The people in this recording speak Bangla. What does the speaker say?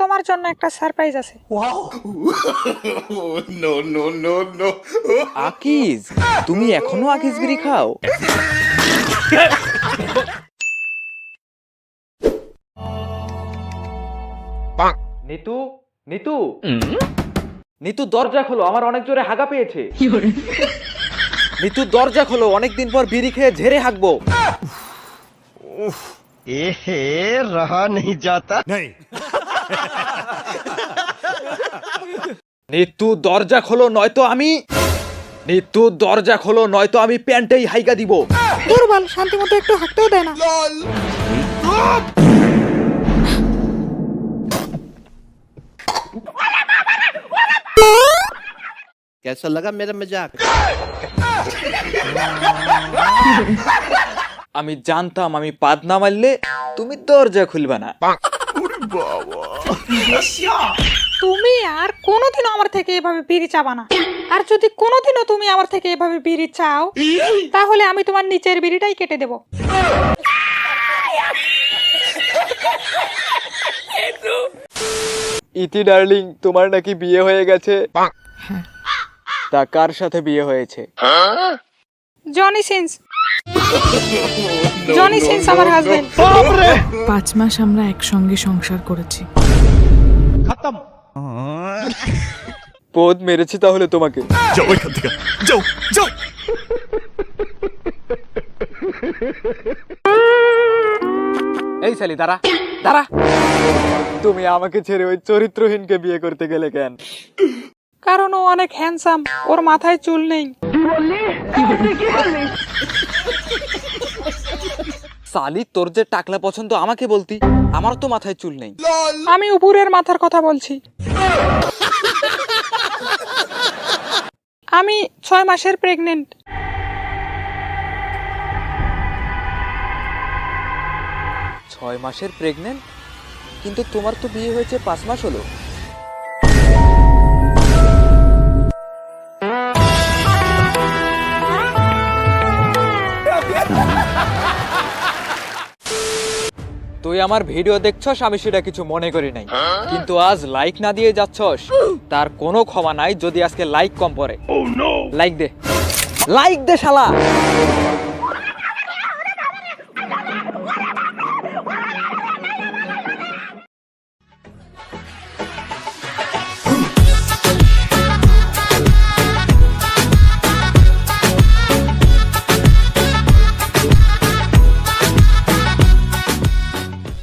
তোমার জন্য একটা সারপ্রাইজ আছে। নো নো নো নো আকিজ, তুমি এখনো আকিজ বিড়ি খাও? নিতু, নিতু, নিতু দরজা খোলো, আমার অনেক জোরে হাগা পেয়েছে। নিতু দরজা খোলো, অনেকদিন পর বিড়ি খেয়ে ঝেড়ে হাগবো। এহে রহা नहीं जाता নিতু দরজা খোলো নয়তো আমি, নিতু দরজা খোলো নয়তো আমি প্যান্টেই হাইগা দিব। দুর্বল, শান্তি মতো একটু হাঁটতেও দেয় না। कैसा लगा मेरा मजाक আমি জানতাম আমি পাদ না মারলে তুমি দরজা খুলবা না। তুমি আর কোনোদিনও আমার থেকে এভাবে বিড়ি চাবা না। আর যদি কোনোদিনও তুমি আমার থেকে এভাবে বিড়ি চাও, তাহলে আমি তোমার নিচের বিড়িটাই কেটে দেব। ইতি ডার্লিং, তোমার নাকি বিয়ে হয়ে গেছে? তা কার সাথে বিয়ে হয়েছে? জনি সিন্স, জনি সিন্স আমার হাজবেন্ড। 5 মাস আমরা একসঙ্গে সংসার করেছি। পোদ মেরেছি তাহলে তোমাকে। যাও এখান থেকে যাও যাও এই শালি দাঁড়া, দাঁড়া। তুমি আমাকে ছেড়ে ওই চরিত্রহীনকে বিয়ে করতে গেলে কেন? কারণ ও অনেক হ্যান্ডসাম, ওর মাথায় চুল নেই। সালি, তোর যে টাকলা পছন্দ আমাকে বলতি, আমার তো মাথায় চুল নেই। আমি উপরের মাথার কথা বলছি। আমি 6 মাসের প্রেগনেন্ট। ছয় মাসের প্রেগনেন্ট? কিন্তু তোমার তো বিয়ে হয়েছে 5 মাস হলো। তুই আমার ভিডিও দেখছস, আমি সেটা কিছু মনে করি নাই, কিন্তু আজ লাইক না দিয়ে যাচ্ছস, তার কোনো ক্ষমা নাই যদি আজকে লাইক কম পড়ে। লাইক দে, লাইক দে শালা।